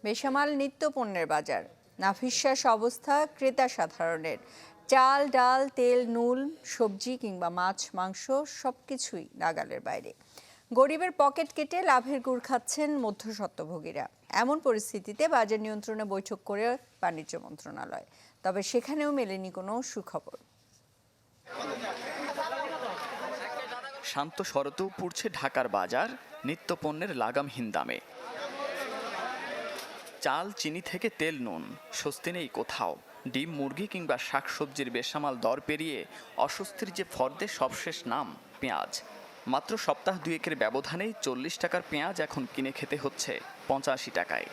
বেসামাল নিত্য পণ্যের বাজার, নাভিশ্বাস অবস্থা ক্রেতা সাধারণের। চাল, ডাল, তেল, নুন, সবজি কিংবা মাছ, মাংস সবকিছুই নাগালের বাইরে। গরিবের পকেট কেটে লাভের গুড় খাচ্ছেন মধ্যস্বত্বভোগীরা। এমন পরিস্থিতিতে বাজার নিয়ন্ত্রণে বৈঠক করে বাণিজ্য মন্ত্রণালয়, তবে সেখানেও মেলেনি কোনো সুখবর। শান্ত শরতেও পড়ছে ঢাকার বাজার নিত্যপণ্যের লাগামহীন দামে। চাল, চিনি থেকে তেল, নুন স্বস্তি নেই কোথাও। ডিম, মুরগি কিংবা শাকসবজির বেসামাল দর পেরিয়ে অস্বস্তির যে ফর্দে সবশেষ নাম পেঁয়াজ। মাত্র সপ্তাহ দুয়েকের ব্যবধানেই 40 টাকার পেঁয়াজ এখন কিনে খেতে হচ্ছে 85 টাকায়।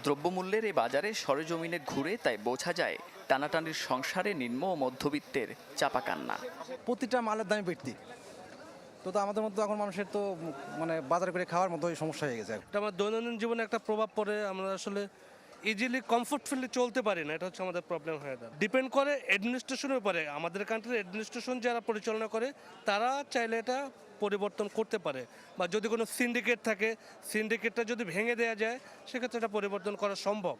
দ্রব্যমূল্যের এ বাজারে সরেজমিনে ঘুরে তাই বোঝা যায় টানাটানির সংসারে নিম্ন ও মধ্যবিত্তের চাপা কান্না। প্রতিটা মালের দামে বৃদ্ধি, তো আমাদের মধ্যে এখন মানুষের তো বাজার করে খাওয়ার মতো সমস্যা হয়ে গেছে। এটা আমার দৈনন্দিন জীবনে একটা প্রভাব পড়ে, আমরা আসলে ইজিলি কমফোর্টফুলি চলতে পারি না, এটা হচ্ছে আমাদের প্রবলেম হয়ে যায়। ডিপেন্ড করে অ্যাডমিনিস্ট্রেশনের উপরে। আমাদের কান্ট্রির অ্যাডমিনিস্ট্রেশন যারা পরিচালনা করে তারা চাইলে এটা পরিবর্তন করতে পারে, বা যদি কোনো সিন্ডিকেট থাকে, সিন্ডিকেটটা যদি ভেঙে দেওয়া যায় সেক্ষেত্রে এটা পরিবর্তন করা সম্ভব।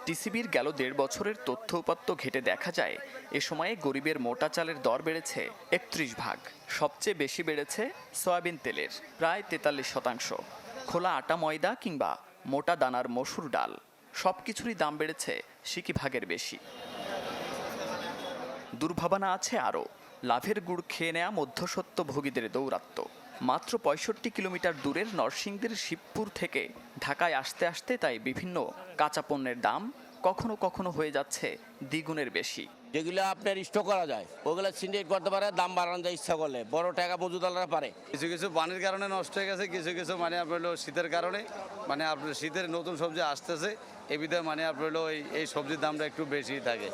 টিসিবির গেল 1.5 বছরের তথ্য উপাত্ত ঘেটে দেখা যায় এ সময়ে গরিবের মোটা চালের দর বেড়েছে 31 ভাগ। সবচেয়ে বেশি বেড়েছে সয়াবিন তেলের প্রায় 43%। খোলা আটা, ময়দা কিংবা মোটা দানার মসুর ডাল সবকিছুরই দাম বেড়েছে সিকি ভাগের বেশি। দুর্ভাবনা আছে আরও, লাভের গুড় খেয়ে নেয়া মধ্যস্বত্বভোগীদের দৌরাত্ম্য। মাত্র 65 কিলোমিটার দূরের নরসিংদীর শিবপুর থেকে ঢাকায় আসতে আসতে তাই বিভিন্ন কাঁচা পণ্যের দাম কখনো কখনো হয়ে যাচ্ছে দ্বিগুণের বেশি। যেগুলো আপনার স্টক করা যায় ওগুলো সিন্ডিকেট করতে পারে, দাম বাড়ানো যায় ইচ্ছা করলে, বড় টাকা মজুদাররা পারে। কিছু কিছু পানির কারণে নষ্ট হয়ে গেছে, কিছু কিছু আপনার শীতের কারণে, আপনার শীতের নতুন সবজি আসতেছে, এই বিধে আপনার এই সবজির দামটা একটু বেশি থাকে।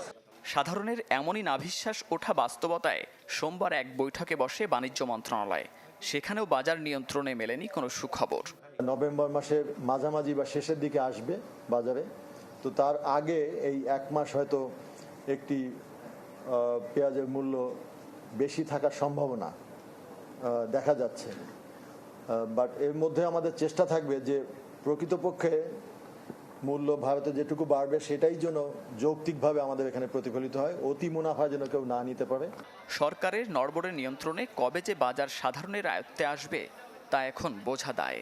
সাধারণের এমনই নাভিশ্বাস ওঠা বাস্তবতায় সোমবার এক বৈঠকে বসে বাণিজ্য মন্ত্রণালয়। সেখানেও বাজার নিয়ন্ত্রণে মেলেনি কোনো সুখবর। নভেম্বর মাসের মাঝামাঝি বা শেষের দিকে আসবে বাজারে, তো তার আগে এই 1 মাস হয়তো একটি পেঁয়াজের মূল্য বেশি থাকার সম্ভাবনা দেখা যাচ্ছে। বাট এর মধ্যে আমাদের চেষ্টা থাকবে যে প্রকৃতপক্ষে মূল্য ভারতে যেটুকু বাড়বে সেটাই যেন যৌক্তিকভাবে আমাদের এখানে প্রতিফলিত হয়, অতি মুনাফা যেন কেউ না নিতে পারে। সরকারের নড়বড়ে নিয়ন্ত্রণে কবে যে বাজার সাধারণের আয়ত্তে আসবে তা এখন বোঝা দায়।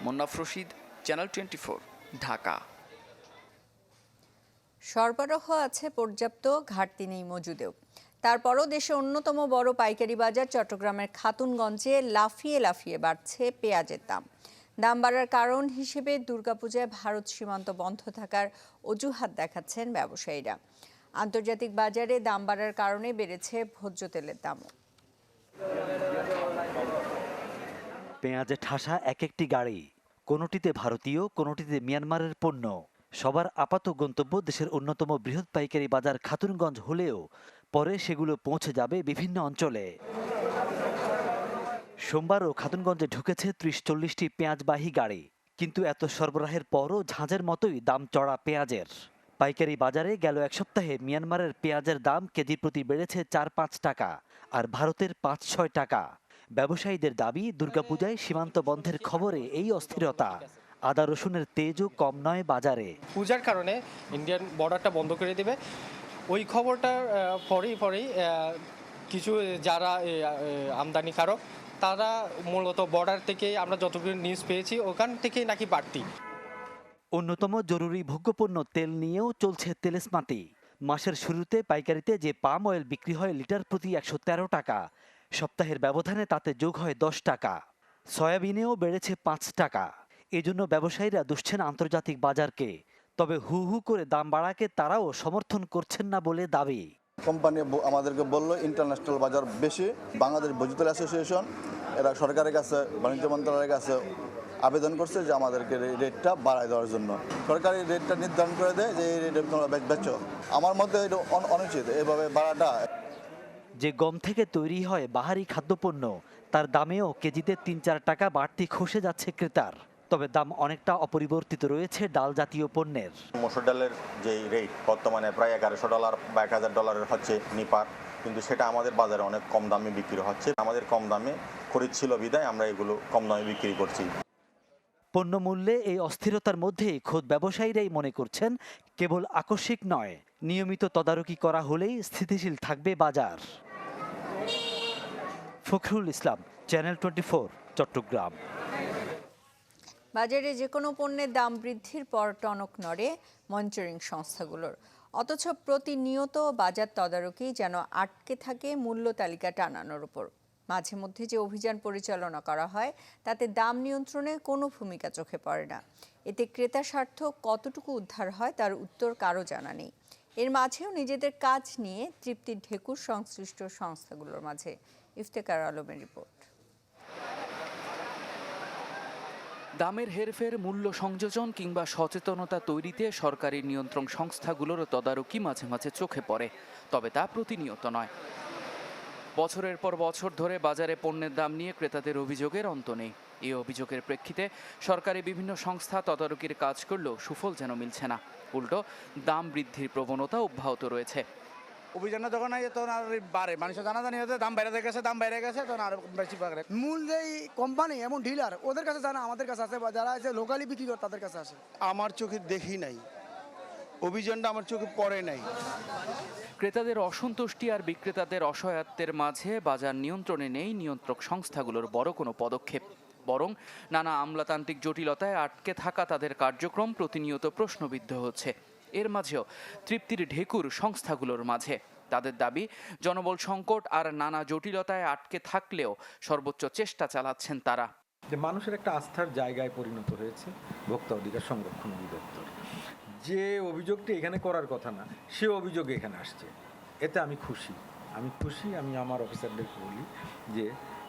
মুন্নাফ রশিদ, চ্যানেল 24, ঢাকা। সরবরাহ আছে পর্যাপ্ত, ঘাটতি নেই মজুদেও। তারপরও দেশে অন্যতম বড় পাইকারি বাজার চট্টগ্রামের খাতুনগঞ্জে লাফিয়ে লাফিয়ে বাড়ছে পেঁয়াজের দাম। দাম বাড়ার কারণ হিসেবে দুর্গাপূজায় ভারত সীমান্ত বন্ধ থাকার অজুহাত দেখাচ্ছেন ব্যবসায়ীরা। আন্তর্জাতিক বাজারে দাম বাড়ার কারণে বেড়েছে ভোজ্য তেলের দামও। পেঁয়াজে ঠাসা এক একটি গাড়ি, কোনোটিতে ভারতীয়, কোনোটিতে মিয়ানমারের পণ্য। সবার আপাত গন্তব্য দেশের অন্যতম বৃহৎ পাইকারি বাজার খাতুনগঞ্জ হলেও পরে সেগুলো পৌঁছে যাবে বিভিন্ন অঞ্চলে। সোমবারও খাতুনগঞ্জে ঢুকেছে 30-40টি পেঁয়াজবাহী গাড়ি, কিন্তু এত সরবরাহের পরও ঝাঁঝের মতোই দাম চড়া পেঁয়াজের। পাইকারি বাজারে গেল এক সপ্তাহে মিয়ানমারের পেঁয়াজের দাম কেজি প্রতি বেড়েছে 4-5 টাকা, আর ভারতের 5-6 টাকা। ব্যবসায়ীদের দাবি, দুর্গাপূজায় সীমান্ত বন্ধের খবরে এই অস্থিরতা। আদা রসুনের তেজও কম নয় বাজারে। পূজার কারণে ইন্ডিয়ান বর্ডারটা বন্ধ করে দেবে, ওই খবরটার পরেই কিছু যারা আমদানিকারক তারা মূলত বর্ডার থেকে, আমরা যতটুকু নিউজ পেয়েছি ওখান থেকেই নাকি বাড়তি। অন্যতম জরুরি ভোগ্যপণ্য তেল নিয়েও চলছে তেলেস্মাতি। মাসের শুরুতে পাইকারিতে যে পাম অয়েল বিক্রি হয় লিটার প্রতি 113 টাকা, সপ্তাহের ব্যবধানে তাতে যোগ হয় 10 টাকা। সয়াবিনেও বেড়েছে 5 টাকা। এজন্য ব্যবসায়ীরা দুষছেন আন্তর্জাতিক বাজারকে, তবে হু হু করে দাম বাড়াকে তারাও সমর্থন করছেন না বলে দাবি। কোম্পানি আমাদেরকে বললো ইন্টারন্যাশনাল বাজার বেশি। বাংলাদেশ ভোজ্য তেল অ্যাসোসিয়েশন এরা সরকারের কাছে, বাণিজ্য মন্ত্রণালয়ের কাছে আবেদন করছে যে আমাদেরকে রেটটা বাড়ায় দেওয়ার জন্য। সরকারি রেটটা নির্ধারণ করে দেয় যে এই রেটে তোমরা বেচো। আমার মতে এটা অনুচিত এভাবে বাড়াটা। যে গম থেকে তৈরি হয় বাহারি খাদ্যপণ্য, তার দামেও কেজিতে 3-4 টাকা বাড়তি খসে যাচ্ছে ক্রেতার। তবে দাম অনেকটা অপরিবর্তিত রয়েছে ডাল জাতীয় পণ্যের। মসুর ডালের যে রেট বর্তমানে প্রায় $1100 বা $1000 হচ্ছে নিপার, কিন্তু সেটা আমাদের বাজারে অনেক কম দামে বিক্রি হচ্ছে। আমাদের কম দামে খরিদ ছিল বিধায় আমরা এগুলো কম দামে বিক্রি করছি। পণ্যমূল্যে এই অস্থিরতার মধ্যেই খোদ ব্যবসায়ীরাই মনে করছেন কেবল আকস্মিক নয়, নিয়মিত তদারকি করা হলেই স্থিতিশীল থাকবে বাজার। ফখরুল ইসলাম, চ্যানেল 24, চট্টগ্রাম। বাজারে যে কোনো পণ্যের দাম বৃদ্ধির পর টনক নড়ে মনিটরিং সংস্থাগুলোর, অথচ প্রতিনিয়ত বাজার তদারকি যেন আটকে থাকে মূল্য তালিকা টানানোর উপর। মাঝে মধ্যে যে অভিযান পরিচালনা করা হয় তাতে দাম নিয়ন্ত্রণে কোনো ভূমিকা চোখে পড়ে না। এতে ক্রেতা স্বার্থ কতটুকু উদ্ধার হয় তার উত্তর কারো জানা নেই। এর মাঝেও নিজেদের কাজ নিয়ে তৃপ্তির ঢেকুর সংশ্লিষ্ট সংস্থাগুলোর মাঝে। ইফতেখার আলমের রিপোর্ট। দামের হেরফের, মূল্য সংযোজন কিংবা সচেতনতা তৈরিতে সরকারি নিয়ন্ত্রণ সংস্থাগুলোর তদারকি মাঝে মাঝে চোখে পড়ে, তবে তা প্রতিনিয়ত নয়। বছরের পর বছর ধরে বাজারে পণ্যের দাম নিয়ে ক্রেতাদের অভিযোগের অন্ত নেই। এই অভিযোগের প্রেক্ষিতে সরকারি বিভিন্ন সংস্থা তদারকির কাজ করলেও সুফল যেন মিলছে না, উল্টো দাম বৃদ্ধির প্রবণতা অব্যাহত রয়েছে। অভিযানটা যখন হয় তখন আর বাড়ে, মানুষের জানাজানি হতে দাম বেড়ে গেছে তখন আরো বেশি বাড়ে। মূল যেই কোম্পানি এমন ডিলার ওদের কাছে জানা আমাদের কাছে আছে, বা যারা আছে লোকালি বিক্রি করে তাদের কাছে আসে। আমার চোখে দেখি নাই, অভিযানটা আমার চোখে পড়ে নাই। ক্রেতাদের অসন্তুষ্টি আর বিক্রেতাদের অসহায়ত্বের মাঝে বাজার নিয়ন্ত্রণে নেই নিয়ন্ত্রক সংস্থাগুলোর বড় কোনো পদক্ষেপ, বরং নানা আমলাতান্ত্রিক জটিলতায় আটকে থাকা তাদের কার্যক্রম প্রতিনিয়ত প্রশ্নবিদ্ধ হচ্ছে। এর মাঝেও তৃপ্তির ঢেকুর সংস্থাগুলোর মাঝে। তাদের দাবি, জনবল সংকট আর নানা জটিলতায় আটকে থাকলেও সর্বোচ্চ চেষ্টা চালাচ্ছেন তারা। যে মানুষের একটা আস্থার জায়গায় পরিণত হয়েছে ভোক্তা অধিকার সংরক্ষণ অধিদপ্তর। যে অভিযোগটি এখানে করার কথা না, সে অভিযোগ এখানে আসছে, এতে আমি খুশি। আমি আমার অফিসারদেরকে বলি যে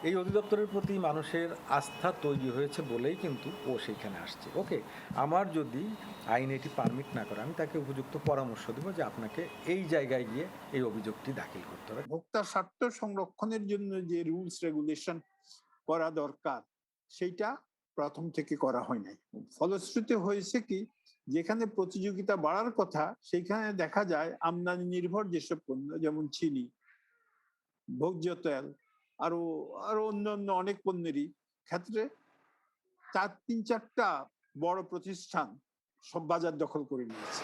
এই অধিদপ্তরের প্রতি মানুষের আস্থা তৈরি হয়েছে বলেই কিন্তু ও সেইখানে আসছে। ওকে, আমার যদি আইন এটি পারমিট না করে, আমি তাকে উপযুক্ত পরামর্শ দেবো যে আপনাকে এই জায়গায় গিয়ে এই অভিযোগটি দাখিল করতে হবে। ভোক্তার স্বার্থ সংরক্ষণের জন্য যে রুলস রেগুলেশন করা দরকার সেইটা প্রথম থেকে করা হয় নাই। ফলশ্রুতি হয়েছে কি, যেখানে প্রতিযোগিতা বাড়ার কথা সেখানে দেখা যায় আমদানি নির্ভর যেসব পণ্য, যেমন চিনি, ভোজ্য তেল, আরো অন্যান্য অনেক পণ্যেরই ক্ষেত্রে 3-4টা বড় প্রতিষ্ঠান সব বাজার দখল করে নিয়েছে।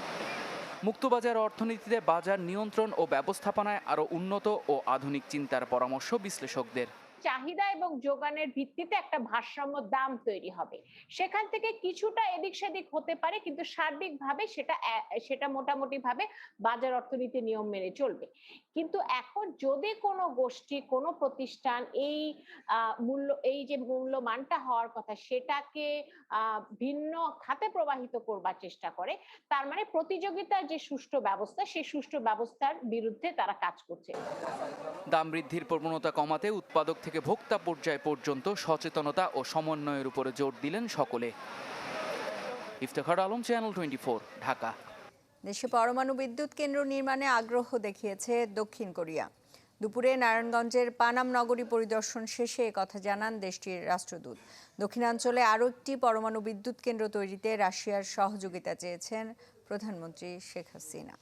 মুক্তবাজার অর্থনীতিতে বাজার নিয়ন্ত্রণ ও ব্যবস্থাপনায় আরও উন্নত ও আধুনিক চিন্তার পরামর্শ বিশ্লেষকদের। চাহিদা এবং যোগানের ভিত্তিতে একটা ভারসাম্য দাম তৈরি হবে, সেখান থেকে কিছুটা এদিক সেদিক হতে পারে, কিন্তু সার্বিকভাবে সেটা মোটামুটি ভাবে বাজার অর্থনীতির নিয়ম মেনে চলবে। কিন্তু এখন যদি কোনো গোষ্ঠী, কোনো প্রতিষ্ঠান এই যে মূল্যমানটা হওয়ার কথা সেটাকে ভিন্ন খাতে প্রবাহিত করবার চেষ্টা করে, তার মানে প্রতিযোগিতার যে সুষ্ঠু ব্যবস্থা, সেই সুষ্ঠু ব্যবস্থার বিরুদ্ধে তারা কাজ করছে। দাম বৃদ্ধির প্রবণতা কমাতে উৎপাদক থেকে ভোক্তা পর্যায় পর্যন্ত সচেতনতা ও সমন্বয়ের উপরে জোর দিলেন সকলে। ইফতেখার আলম, চ্যানেল 24, ঢাকা। দেশে পরমাণু বিদ্যুৎ কেন্দ্র নির্মাণে আগ্রহ দেখিয়েছে দক্ষিণ কোরিয়া। দুপুরে নারায়ণগঞ্জের পানাম নগরী পরিদর্শন শেষে একথা জানান দেশটির রাষ্ট্রদূত। দক্ষিণাঞ্চলে আরও একটি পরমাণু বিদ্যুৎ কেন্দ্র তৈরিতে রাশিয়ার সহযোগিতা চেয়েছেন প্রধানমন্ত্রী শেখ হাসিনা।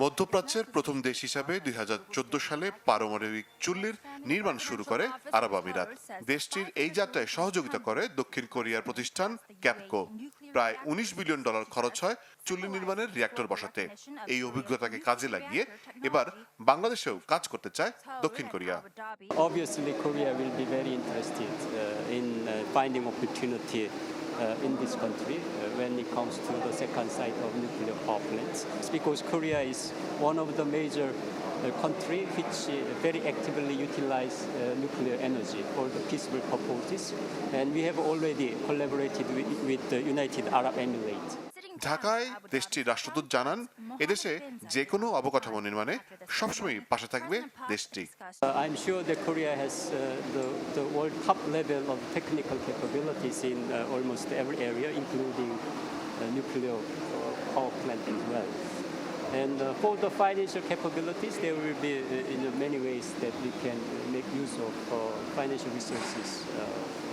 মধ্যপ্রাচ্যের প্রথম দেশ হিসাবে 2014 সালে পারমাণবিক চুল্লির নির্মাণ শুরু করে আরব আমিরাত। দেশটির এই যাত্রায় সহযোগিতা করে দক্ষিণ কোরিয়ার প্রতিষ্ঠান ক্যাপকো। প্রায় $19 বিলিয়ন খরচ হয় চুল্লি নির্মাণের রিঅ্যাক্টর বসাতে। এই অভিজ্ঞতাকে কাজে লাগিয়ে এবার বাংলাদেশেও কাজ করতে চায় দক্ষিণ Korea. Obviously, Korea will be very interested in finding opportunity in this country when it comes to the second site of nuclear power plants. It's because Korea is one of the major country which very actively utilize nuclear energy for the peaceful purposes, and we have already collaborated with the United Arab Emirates. ঢাকায় দেশটির রাষ্ট্রদূত জানান, এদেশে যে কোনো অবকাঠামো নির্মাণে সবসময় পাশে থাকবে দেশটি। I'm sure that Korea has the world top level of technical capabilities in almost every area, including nuclear power plant as well. And for the financial capabilities, there will be many ways that we can make use of financial resources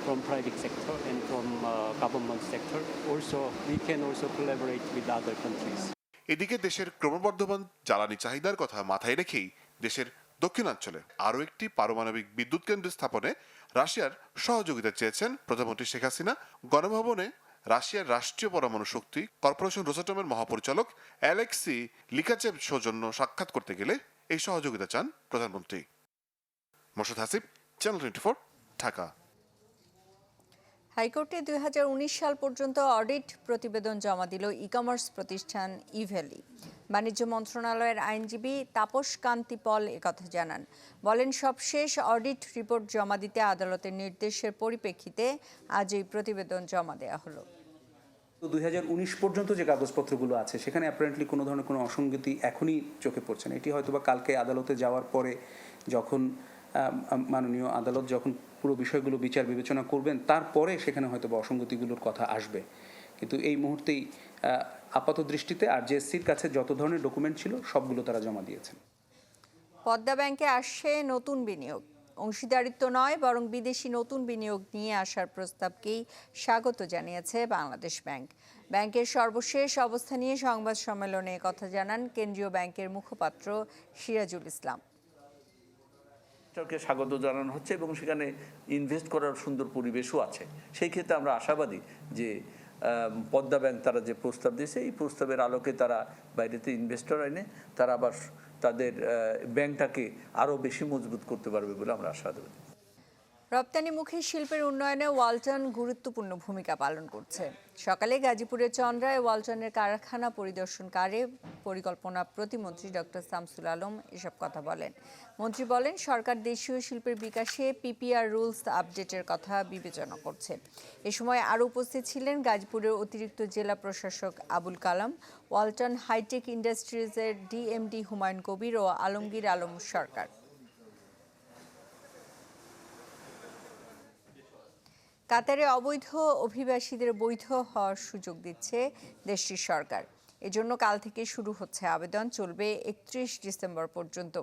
from private sector and from government sector. Also, we can also collaborate with other countries. এদিকে দেশের ক্রমবর্ধমান জ্বালানি চাহিদার কথা মাথায় রেখেই দেশের দক্ষিণাঞ্চলে আরও একটি পারমাণবিক বিদ্যুৎ কেন্দ্র স্থাপনে রাশিয়ার সহযোগিতা চেয়েছেন প্রধানমন্ত্রী শেখ হাসিনা। গণভবনে রাশিয়ার রাষ্ট্রীয় পরমাণু শক্তি কর্পোরেশন রোসাটমের মহাপরিচালক অ্যালেক্সি লিকাচেভ সৌজন্য সাক্ষাৎ করতে গেলে এই সহযোগিতা চান প্রধানমন্ত্রী। মোর্শেদ হাসিব, চ্যানেল 24, ঢাকা। হাইকোর্টে 2019 সাল পর্যন্ত অডিট প্রতিবেদন জমা দিল ই-কমার্স প্রতিষ্ঠান ইভ্যালি। বাণিজ্য মন্ত্রণালয়ের আইনজীবী তাপস কান্তি পল একথা জানান। বলেন, সবশেষ অডিট রিপোর্ট জমা দিতে আদালতের নির্দেশের পরিপ্রেক্ষিতে আজ এই প্রতিবেদন জমা দেওয়া হলো। তো 2019 পর্যন্ত যে কাগজপত্রগুলো আছে সেখানে অ্যাপারেন্টলি কোনো ধরনের কোনো অসঙ্গতি এখনই চোখে পড়ছে না। এটি হয়তোবা কালকে আদালতে যাওয়ার পরে যখন মাননীয় আদালত যখন পুরো বিষয়গুলো বিচার বিবেচনা করবেন তারপরে সেখানে হয়তোবা অসঙ্গতিগুলোর কথা আসবে। কিন্তু এই মুহূর্তেই আপাত দৃষ্টিতে আরজেএসসির কাছে যত ধরনের ডকুমেন্ট ছিল সবগুলো তারা জমা দিয়েছেন। পদ্মা ব্যাংকে আসছে নতুন বিনিয়োগ। অংশীদারিত্ব নয়, বরং বিদেশি নতুন বিনিয়োগ নিয়ে আসার প্রস্তাবকেই স্বাগত জানিয়েছে বাংলাদেশ ব্যাংক। ব্যাংকের সর্বশেষ অবস্থা নিয়ে সংবাদ সম্মেলনে কথা জানান কেন্দ্রীয় ব্যাংকের মুখপাত্র সিরাজুল ইসলাম। সরকারকে স্বাগত জানানো হচ্ছে এবং সেখানে ইনভেস্ট করার সুন্দর পরিবেশও আছে। সেই ক্ষেত্রে আমরা আশাবাদী যে পদ্মা ব্যাংক তারা যে প্রস্তাব দিয়েছে এই প্রস্তাবের আলোকে তারা বাইরেতে ইনভেস্টর এনে তারা আবার তাদের ব্যাংকটাকে আরও বেশি মজবুত করতে পারবে বলে আমরা আশাবাদী। রপ্তানিমুখী শিল্পের উন্নয়নে ওয়ালটন গুরুত্বপূর্ণ ভূমিকা পালন করছে। সকালে গাজীপুরের চন্দ্রায় ওয়ালটনের কারখানা পরিদর্শনকালে পরিকল্পনা প্রতিমন্ত্রী ডক্টর শামসুল আলম এসব কথা বলেন। মন্ত্রী বলেন, সরকার দেশীয় শিল্পের বিকাশে পিপিআর রুলস আপডেটের কথা বিবেচনা করছে। এ সময় আরও উপস্থিত ছিলেন গাজীপুরের অতিরিক্ত জেলা প্রশাসক আবুল কালাম, ওয়ালটন হাইটেক ইন্ডাস্ট্রিজের ডিএমডি হুমায়ুন কবির ও আলমগীর আলম সরকার। কাতারে অবৈধ অভিবাসীদের বৈধ হওয়ার সুযোগ দিচ্ছে দেশটির সরকার। এজন্য কাল থেকে শুরু হচ্ছে আবেদন, চলবে 31 ডিসেম্বর পর্যন্ত।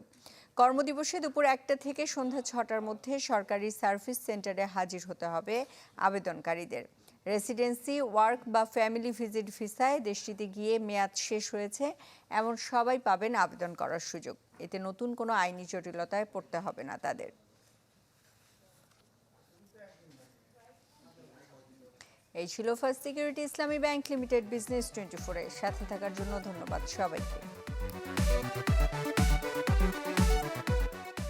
কর্মদিবসে দুপুর 1টা থেকে সন্ধ্যা 6টার মধ্যে সরকারি সার্ভিস সেন্টারে হাজির হতে হবে আবেদনকারীদের। রেসিডেন্সি, ওয়ার্ক বা ফ্যামিলি ভিজিট ভিসায় দেশটিতে গিয়ে মেয়াদ শেষ হয়েছে এমন সবাই পাবেন আবেদন করার সুযোগ। এতে নতুন কোনো আইনি জটিলতায় পড়তে হবে না তাদের। এই ছিল ফার্স্ট সিকিউরিটি ইসলামী ব্যাংক লিমিটেড বিজনেস 24-এর সাথে থাকার জন্য ধন্যবাদ সবাইকে।